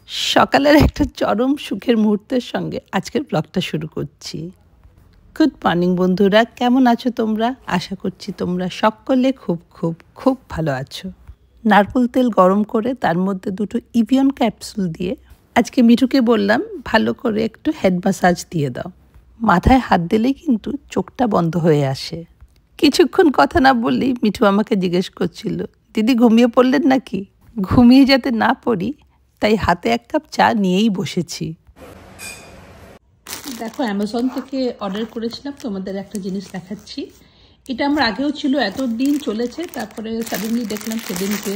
সকালের একটা চরম সুখের মুহূর্তের সঙ্গে আজকের ব্লগটা শুরু করছি। গুড মর্নিং বন্ধুরা, কেমন আছো তোমরা? আশা করছি তোমরা সকলে খুব খুব খুব ভালো আছো। নারকেল তেল গরম করে তার মধ্যে দুটো ইভিয়ন ক্যাপসুল দিয়ে আজকে মিঠুকে বললাম ভালো করে একটু হেড ম্যাসাজ দিয়ে দাও। মাথায় হাত দিলেই কিন্তু চোখটা বন্ধ হয়ে আসে। কিছুক্ষণ কথা না বললেই মিঠু আমাকে জিজ্ঞেস করছিল, দিদি ঘুমিয়ে পড়লেন নাকি? ঘুমিয়ে যাতে না পড়ি তাই হাতে এক কাপ চা নিয়েই বসেছি। দেখো, অ্যামাজন থেকে অর্ডার করেছিলাম, তোমাদের একটা জিনিস দেখাচ্ছি। এটা আমার আগেও ছিল, এত দিন চলেছে, তারপরে সাডেনলি দেখলাম সেদিনকে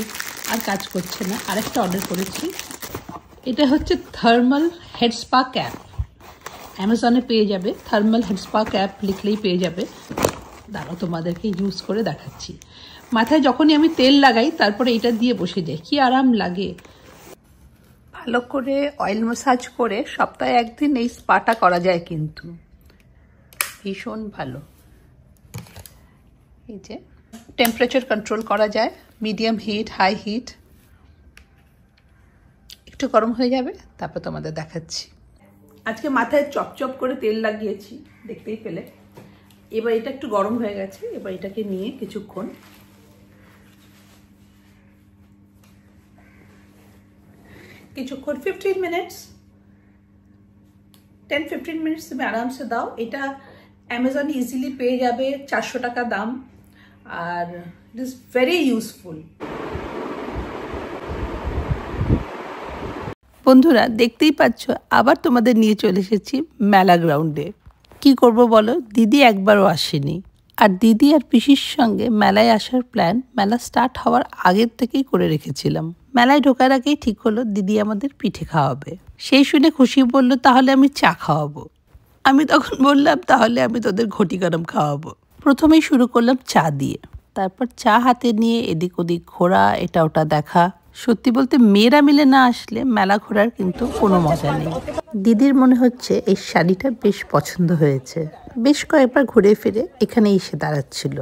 আর কাজ করছে না, আরেকটা অর্ডার করেছি। এটা হচ্ছে থার্মাল হেড স্পা ক্যাপ। অ্যামাজনে পেয়ে যাবে, থার্মাল হেড স্পা ক্যাপ লিখলেই পেয়ে যাবে। দাঁড়াও তোমাদেরকে ইউজ করে দেখাচ্ছি। মাথায় যখনই আমি তেল লাগাই তারপরে এটা দিয়ে বসে যাই, কি আরাম লাগে। ভালো করে অয়েল ম্যাসাজ করে সপ্তাহে একদিন এই স্পাটা করা যায়, কিন্তু ভীষণ ভালো। এই যে টেম্পারেচার কন্ট্রোল করা যায়, মিডিয়াম হিট, হাই হিট। একটু গরম হয়ে যাবে, তারপর তোমাদের দেখাচ্ছি। আজকে মাথায় চপচপ করে তেল লাগিয়েছি, দেখতেই পেলে। এবার এটা একটু গরম হয়ে গেছে, এবার এটাকে নিয়ে কিছুক্ষণ 15 মিনিটস 10-15 মিনিটস তুমি আরামসে দাও। এটা অ্যামাজনে ইজিলি পেয়ে যাবে, 400 টাকা দাম, আর ইট ইজ ভেরি ইউজফুল। বন্ধুরা, দেখতেই পাচ্ছ আবার তোমাদের নিয়ে চলে এসেছি মেলা গ্রাউন্ডে। কি করব বলো, দিদি একবারও আসেনি। আর দিদি আর পিসির সঙ্গে মেলায় আসার প্ল্যান মেলা স্টার্ট হওয়ার আগের থেকেই করে রেখেছিলাম। মেলায় ঢোকার আগেই ঠিক হলো দিদি আমাদের পিঠে খাওয়াবে। সেই শুনে খুশি বলল, তাহলে আমি চা খাওয়াবো। আমি তখন বললাম, তাহলে আমি তোদের ঘটি গরম খাওয়াবো। প্রথমেই শুরু করলাম চা দিয়ে, তারপর চা হাতে নিয়ে এদিক ওদিক ঘোরা, এটা ওটা দেখা। সত্যি বলতে মেয়েরা মিলে না আসলে মেলা ঘোরার কিন্তু কোনো মজা নেই। দিদির মনে হচ্ছে এই শাড়িটা বেশ পছন্দ হয়েছে, বেশ কয়েকবার ঘুরে ফিরে এখানে এসে দাঁড়াচ্ছিল।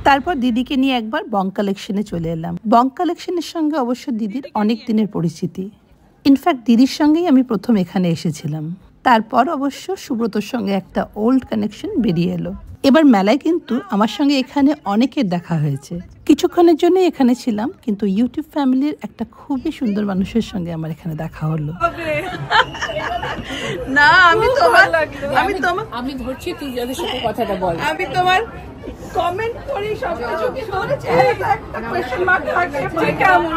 তারপর দিদিকে নিয়ে একবার বং কালেকশনে চলে এলাম। বং কালেকশনের সঙ্গে অবশ্য দিদির অনেক দিনের পরিচিতি। ইনফ্যাক্ট দিদির সঙ্গেই আমি প্রথম এখানে এসেছিলাম। তারপর অবশ্য সুব্রতর সঙ্গে একটা ওল্ড কানেকশন বেরিয়ে এলো। এবার মেলায় কিন্তু আমার সঙ্গে এখানে অনেকের দেখা হয়েছে। কিছুক্ষণের জন্য এখানে ছিলাম, কিন্তু ইউটিউব ফ্যামিলির একটা খুবই সুন্দর মানুষের সঙ্গে আমার এখানে দেখা হলো। না, আমি ধরছি, তুই যাদের সাথে কথাটা বল। আমি তোমার কমেন্ট করি সবকিছু করেছে, একটা কোশ্চেন মার্ক থাকে।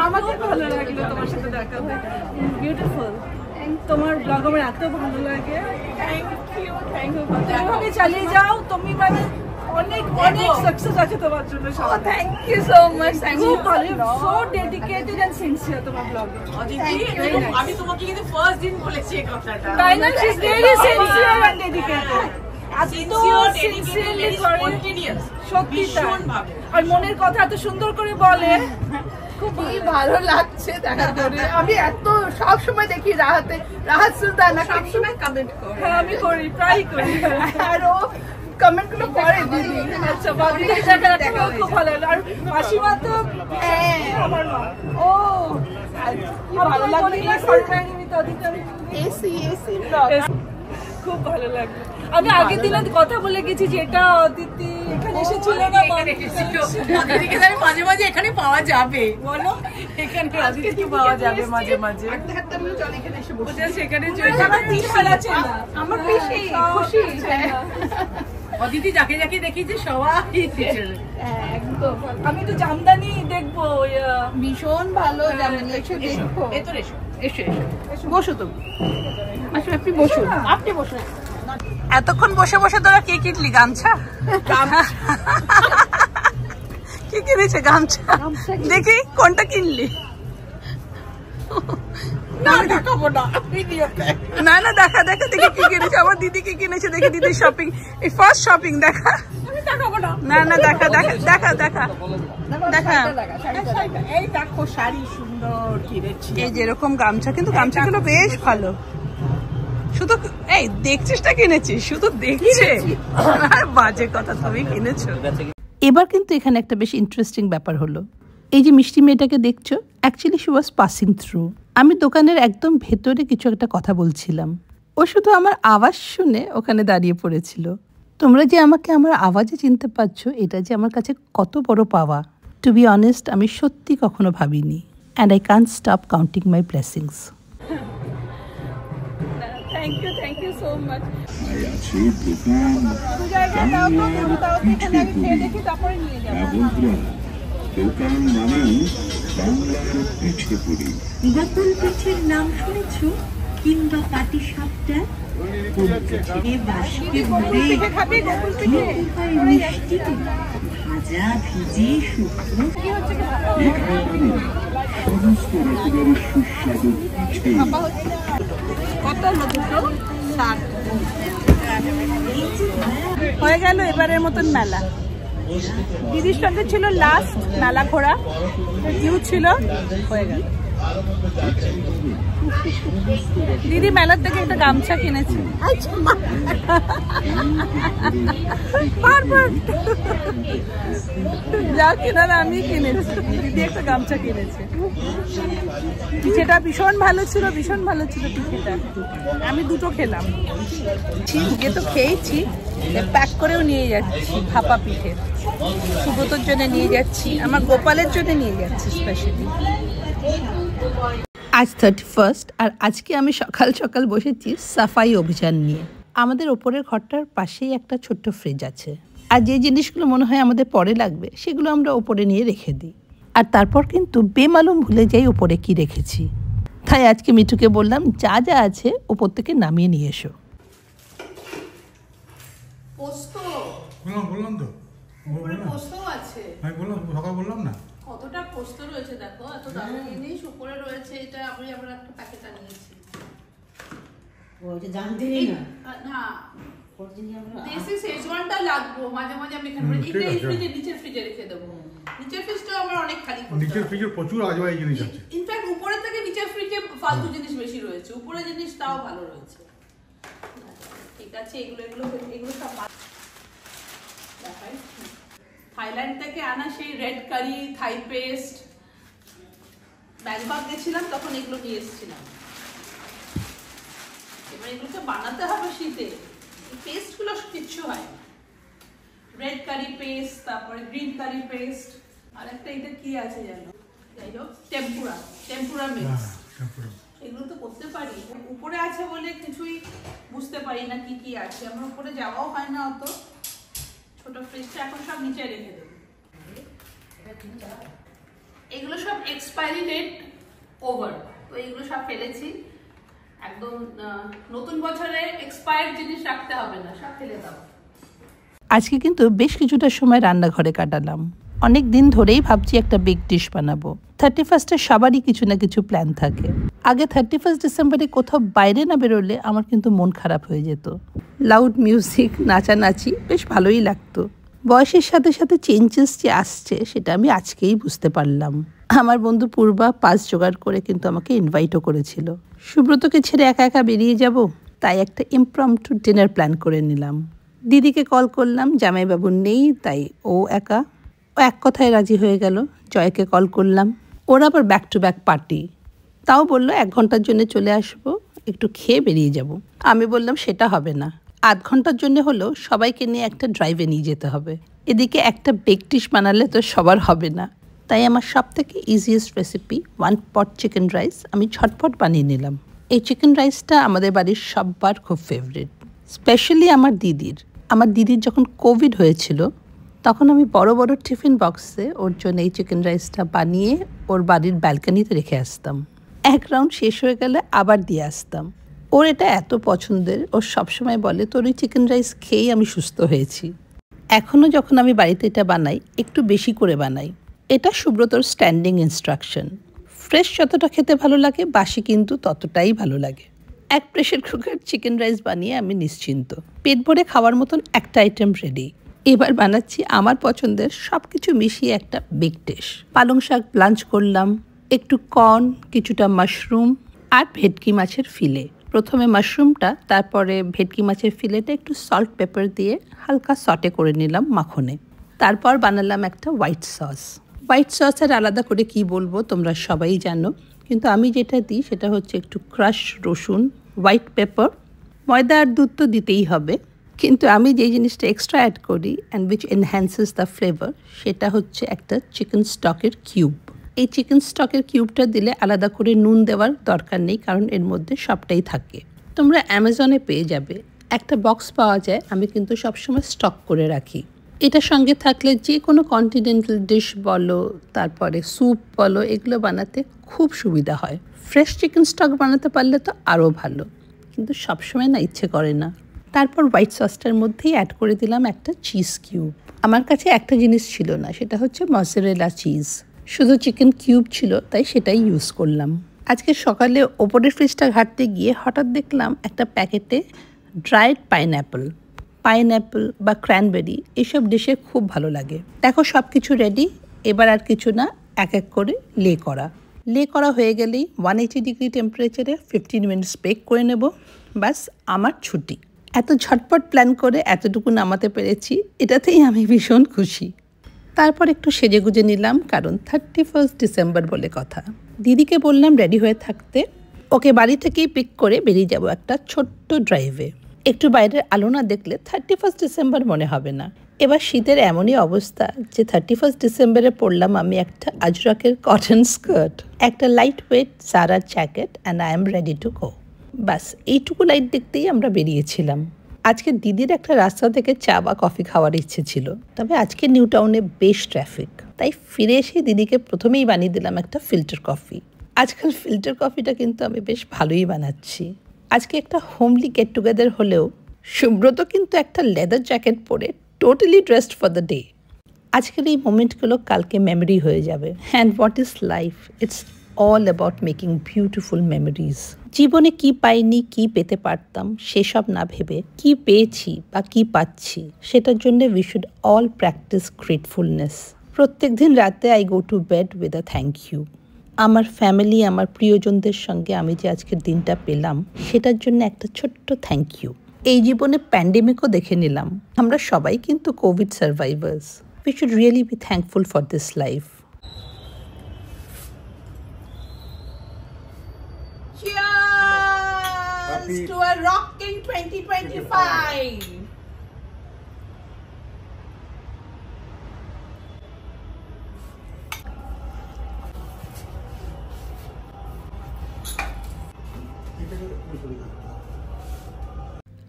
আমাকে ভালো লাগলো তোমার সাথে দেখা হয়ে, বিউটিফুল। তোমার ব্লগ আমার এত ভালো লাগে। Thank you. এভাবে চালিয়ে যাও, তুমি মানে অনেক অনেক সাকসেস আছে তোমার জন্য। Thank you so much. Thank you. So dedicated and sincere তোমার ব্লগে। আমি তোমাকে কিন্তু ফার্স্ট দিন বলেছি এই কথাটা। তাই না? She is very sincere and dedicated. সত্যি ভাবে আর মনের কথা এত সুন্দর করে বলে, খুবই ভালো লাগছে দেখা করে। আমি এত সব সময় দেখি রাহাত সুলতানা সবসময় কমেন্ট করে। হ্যাঁ, আমি করি, প্রায় করি। আর ও কমেন্ট গুলো করে দিদি। আচ্ছা, বাদিদের জায়গা খুব ভালো লাগে। আর মাসিমা তো আমার মা, ও ভালো লাগে। খুব ভালো লাগলো। আমি আগের দিন কথা বলে গেছি যে এটা অদিতি এখানে এসেছিল না, অদিতিকে আমি মাঝে মাঝে এখানে পাওয়া যাবে। বলো, এখানে অদিতিকে পাওয়া যাবে মাঝে মাঝে। চল এখানে এসে বসে, সেখানে আমার পিসি আছে না, আমার পিসি খুশি। অদিতি যাকে যাকে দেখি যে সবাই একদম। আমি তো জামদানি দেখবো, ভীষণ ভালো জামদানি। এসে দেখো, এতো এসো এসো এসো, বসো তুমি। আসলে আপনি বসুন, আপনি বসুন। এতক্ষণ বসে বসে তোরা কি কিনলি? গামছা? কি কিনেছে? গামছা। দেখি কোনটা কিনলি। না দেখাবো না, না না দেখা দেখা, দেখি কি কিনেছে। আমার দিদি কি কিনেছে দেখি, দিদির শপিং, এই ফার্স্ট শপিং দেখা। না না দেখা দেখা দেখা দেখা দেখা। এই দেখো শাড়ি সুন্দর কিনেছি, এই যেরকম গামছা, কিন্তু গামছাগুলো বেশ ভালো। শুধু এই দেখছিসটা কিনেছিস, শুধু দেখছে আর বাজে কথা, তুমি কিনেছো। এবার কিন্তু এখানে একটা বেশ ইন্টারেস্টিং ব্যাপার হলো। এই যে মিষ্টি মেয়েটাকে দেখছো, actually she was passing through. আমি দোকানের একদম ভেতরে কিছু একটা কথা বলছিলাম, ও শুধু আমার আওয়াজ শুনে ওখানে দাঁড়িয়ে পড়েছিল। তোমরা যে আমাকে আমার আওয়াজে চিনতে পারছো, এটা যে আমার কাছে কত বড় পাওয়া। টু বি অনেস্ট, আমি সত্যি কখনো ভাবিনি। And I can't stop counting my blessings. Thank you so much. বোতল পিঠের নাম শুনেছো কিংবা পাটি সাপটা? মিষ্টি ভাজা ভিজে শুকনো সমস্ত রকমের সুস্বাদু পিঠে। হয়ে গেল এবারের মতন মেলা। দিদির সঙ্গে ছিল লাস্ট মেলা ঘোরা, ডিউ ছিল, হয়ে গেল। দিদি মেলার থেকে একটা গামছা কিনেছে, যা কেনার আমি কিনেছি, দিদি একটা গামছা কিনেছে। পিঠেটা ভীষণ ভালো ছিল, ভীষণ ভালো ছিল পিঠেটা। আমি দুটো খেলাম, নিজে তো খেয়েছি, প্যাক করেও নিয়ে যাচ্ছি ভাপা পিঠে। সুব্রতর জন্য নিয়ে যাচ্ছি, আমার গোপালের জন্য নিয়ে যাচ্ছি স্পেশালি। আজ 31 আর আজকে আমি সকাল সকাল বসেছি সাফাই অভিযান নিয়ে। আমাদের ওপরের ঘরটার পাশেই একটা ছোট্ট ফ্রিজ আছে, আর যে জিনিসগুলো মনে হয় আমাদের পরে লাগবে সেগুলো আমরা ওপরে নিয়ে রেখে দিই, আর তারপর কিন্তু বেমালুম ভুলে যাই ওপরে কি রেখেছি। তাই আজকে মিঠুকে বললাম যা যা আছে ওপর থেকে নামিয়ে নিয়ে এসো। পোস্ত বললাম তো পোস্ত আছে, আমি বললাম সকাল বললাম না কতটা পোস্ত রয়েছে দেখো, এত দামি জিনিস উপরে রয়েছে। এটা আমি আবার একটা প্যাকেট আনিয়েছি। ওটা জানতেই না না দেশি শেজওয়ানটা লাগবো, মাঝে মাঝে আমি এখানে এটা এই ফ্রিজে, নিচের ফ্রিজে রেখে দেবো। নিচের ফ্রিজটা আমার অনেক খালি করতে, নিচের ফ্রিজে প্রচুর আজবাই জিনিস আছে। ইনফ্যাক্ট উপরে থেকে নিচের ফ্রিজে ফালতু জিনিস বেশি রয়েছে, উপরে জিনিস তাও ভালো রয়েছে। ঠিক আছে, এগুলো এগুলো এগুলো সব দেখাই। থাইল্যান্ড থেকে আনা সেই রেড কারি, থাই পেস্ট, ব্যাংকক গেছিলাম তখন এগুলো নিয়ে এসেছিলাম। এবার এগুলোকে বানাতে হবে শীতে, পেস্ট গুলো কিচ্ছু হয় না। রেড কারি পেস্ট, তারপরে গ্রিন কারি পেস্ট, আর একটা এটা কি আছে জানো, যাই হোক টেম্পুরা মিক্স। এগুলো তো করতে পারি, উপরে আছে বলে কিছুই বুঝতে পারি না কি কি আছে। আমার উপরে যাওয়াও হয় না অত। ছোট ফ্রিজটা এখন সব নিচে রেখে দেবো। এগুলো সব এক্সপায়ারি ডেট ওভার, তো এগুলো সব ফেলেছি। একদম নতুন বছরে এক্সপায়ার্ড জিনিস রাখতে হবে না, সব ফেলে দাও। আজকে কিন্তু বেশ কিছুটা সময় রান্নাঘরে কাটালাম। অনেক দিন ধরেই ভাবছি একটা বিগ ডিশ বানাবো। 31 সবারই কিছু না কিছু প্ল্যান থাকে। আগে 31 ডিসেম্বরে কোথাও বাইরে না বেরোলে আমার কিন্তু মন খারাপ হয়ে যেত। লাউড মিউজিক, নাচানাচি বেশ ভালোই লাগতো। বয়সের সাথে সাথে চেঞ্জেস যে আসছে সেটা আমি আজকেই বুঝতে পারলাম। আমার বন্ধু পূর্বা পাস জোগাড় করে কিন্তু আমাকে ইনভাইটও করেছিল। সুব্রতকে ছেড়ে একা একা বেরিয়ে যাব, তাই একটা ইমপ্রম্পটু ডিনার প্ল্যান করে নিলাম। দিদিকে কল করলাম, জামাইবাবু নেই তাই ও একা। ও এক কথায় রাজি হয়ে গেল। জয়কে কল করলাম, ওর আবার ব্যাক টু ব্যাক পার্টি। তাও বললো 1 ঘন্টার জন্য চলে আসবো, একটু খেয়ে বেরিয়ে যাব। আমি বললাম সেটা হবে না, 8 ঘন্টার জন্য হলেও সবাইকে নিয়ে একটা ড্রাইভে নিয়ে যেতে হবে। এদিকে একটা বেক ডিশ বানালে তো সবার হবে না, তাই আমার সব থেকে ইজিয়েস্ট রেসিপি 1 পট চিকেন রাইস আমি ঝটপট বানিয়ে নিলাম। এই চিকেন রাইসটা আমাদের বাড়ির সবার খুব ফেভারিট, স্পেশালি আমার দিদির যখন কোভিড হয়েছিল তখন আমি বড় বড় টিফিন বক্সে ওর জন্য এই চিকেন রাইসটা বানিয়ে ওর বাড়ির ব্যালকনিতে রেখে আসতাম। 1 রাউন্ড শেষ হয়ে গেলে আবার দিয়ে আসতাম। ওর এটা এত পছন্দের, ওর সবসময় বলে তোর ওই চিকেন রাইস খেয়েই আমি সুস্থ হয়েছি। এখনও যখন আমি বাড়িতে এটা বানাই একটু বেশি করে বানাই। এটা সুব্রতর স্ট্যান্ডিং ইনস্ট্রাকশন। ফ্রেশ যতটা খেতে ভালো লাগে বাসি কিন্তু ততটাই ভালো লাগে। 1 প্রেশার কুকার চিকেন রাইস বানিয়ে আমি নিশ্চিন্ত, পেট ভরে খাওয়ার মতন একটা আইটেম রেডি। এবার বানাচ্ছি আমার পছন্দের সব কিছু মিশিয়ে একটা বিগ ডিশ। পালং শাক ব্লাঞ্চ করলাম, একটু কর্ন, কিছুটা মাশরুম আর ভেটকি মাছের ফিলে। প্রথমে মাশরুমটা, তারপরে ভেটকি মাছের ফিলেটা একটু সল্ট পেপার দিয়ে হালকা সটে করে নিলাম মাখনে। তারপর বানালাম একটা হোয়াইট সস। হোয়াইট সসের আলাদা করে কি বলবো তোমরা সবাই জানো, কিন্তু আমি যেটা দিই সেটা হচ্ছে একটু ক্রাশ রসুন, হোয়াইট পেপার, ময়দা আর দুধ তো দিতেই হবে, কিন্তু আমি যে জিনিসটা এক্সট্রা অ্যাড করি and which enhances the flavour সেটা হচ্ছে একটা চিকেন স্টকের কিউব। এই চিকেন স্টকের কিউবটা দিলে আলাদা করে নুন দেওয়ার দরকার নেই, কারণ এর মধ্যে সবটাই থাকে। তোমরা অ্যামাজনে পেয়ে যাবে, একটা বক্স পাওয়া যায়, আমি কিন্তু সবসময় স্টক করে রাখি। এটার সঙ্গে থাকলে যে কোনো কন্টিনেন্টাল ডিশ বলো, তারপরে স্যুপ বলো, এগুলো বানাতে খুব সুবিধা হয়। ফ্রেশ চিকেন স্টক বানাতে পারলে তো আরও ভালো, কিন্তু সবসময় না ইচ্ছে করে না। তারপর হোয়াইট সসটার মধ্যেই অ্যাড করে দিলাম একটা চিজ কিউব। আমার কাছে একটা জিনিস ছিল না, সেটা হচ্ছে মজারেলা চিজ। শুধু চিকেন কিউব ছিল, তাই সেটাই ইউজ করলাম। আজকে সকালে ওপরের ফ্রিজটা ঘাঁটতে গিয়ে হঠাৎ দেখলাম একটা প্যাকেটে ড্রাইড পাইনঅ্যাপল বা ক্র্যানবেরি, এসব ডিশে খুব ভালো লাগে। দেখো সব কিছু রেডি, এবার আর কিছু না, এক এক করে লে করা হয়ে গেলেই 180 ডিগ্রি টেম্পারেচারে 15 মিনিটস বেক করে নেব। ব্যাস আমার ছুটি। এত ঝটপট প্ল্যান করে এতটুকু নামাতে পেরেছি, এটাতেই আমি ভীষণ খুশি। তারপর একটু সেজেগুজে নিলাম, কারণ 31 ডিসেম্বর বলে কথা। দিদিকে বললাম রেডি হয়ে থাকতে, ওকে বাড়ি থেকেই পিক করে বেরিয়ে যাব একটা ছোট্ট ড্রাইভে। একটু বাইরের আলো না দেখলে 31 ডিসেম্বর মনে হবে না। এবার শীতের এমনই অবস্থা যে 31 ডিসেম্বরে পরলাম আমি একটা আজরকের কটন স্কার্ট, একটা light weight Zara jacket, and I am ready to go. বাস এইটুকু লাইট দেখতেই আমরা বেরিয়েছিলাম। আজকে দিদির একটা রাস্তা থেকে চা বা কফি খাওয়ার ইচ্ছে ছিল, তবে আজকে নিউ টাউনে বেশ ট্রাফিক, তাই ফিরে এসে দিদিকে প্রথমেই বানিয়ে দিলাম একটা ফিল্টার কফি। আজকাল ফিল্টার কফিটা কিন্তু আমি বেশ ভালোই বানাচ্ছি। আজকে একটা হোমলি গেট টুগেদার হলেও সুব্রত কিন্তু একটা লেদার জ্যাকেট পরে totally dressed for the day. আজকের এই মোমেন্টগুলো কালকে মেমোরি হয়ে যাবে। And what is life? It's all about making beautiful memories. জীবনে কি পাইনি, কি পেতে পারতাম, সেসব না ভেবে কি পেয়েছি বা কি পাচ্ছি, সেটার জন্য we should all practice gratefulness. প্রত্যেক দিন রাতে I go to bed with a thank you. আমার ফ্যামিলি, আমার প্রিয়জনদের সঙ্গে আমি যে আজকের দিনটা পেলাম, সেটার জন্য একটা ছোট্ট থ্যাংক ইউ। এই জীবনে প্যান্ডেমিকও দেখে নিলাম, আমরা সবাই কিন্তু Covid survivors. We should really B thankful for this life. Cheers to a rocking 2025!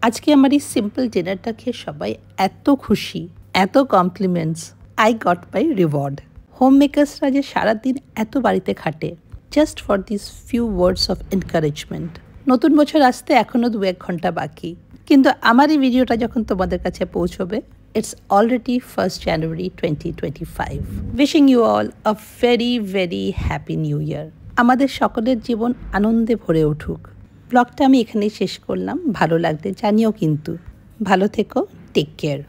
আজকে আমার এই সিম্পল ডিনারটা খেয়ে সবাই এত খুশি, এত compliments. I got my reward. Home মেকার্সরা যে সারাদিন এত বাড়িতে খাটে, just for this few words of encouragement. নতুন বছর আসতে এখনও 2-1 ঘন্টা বাকি, কিন্তু আমার এই ভিডিওটা যখন তোমাদের কাছে পৌঁছবে, it's already 1 January 2025। Wishing you all a very very happy new year. আমাদের সকলের জীবন আনন্দে ভরে উঠুক। ব্লগটা আমি এখানেই শেষ করলাম। ভালো লাগলে জানিও কিন্তু। ভালো থেকো, টেক কেয়ার।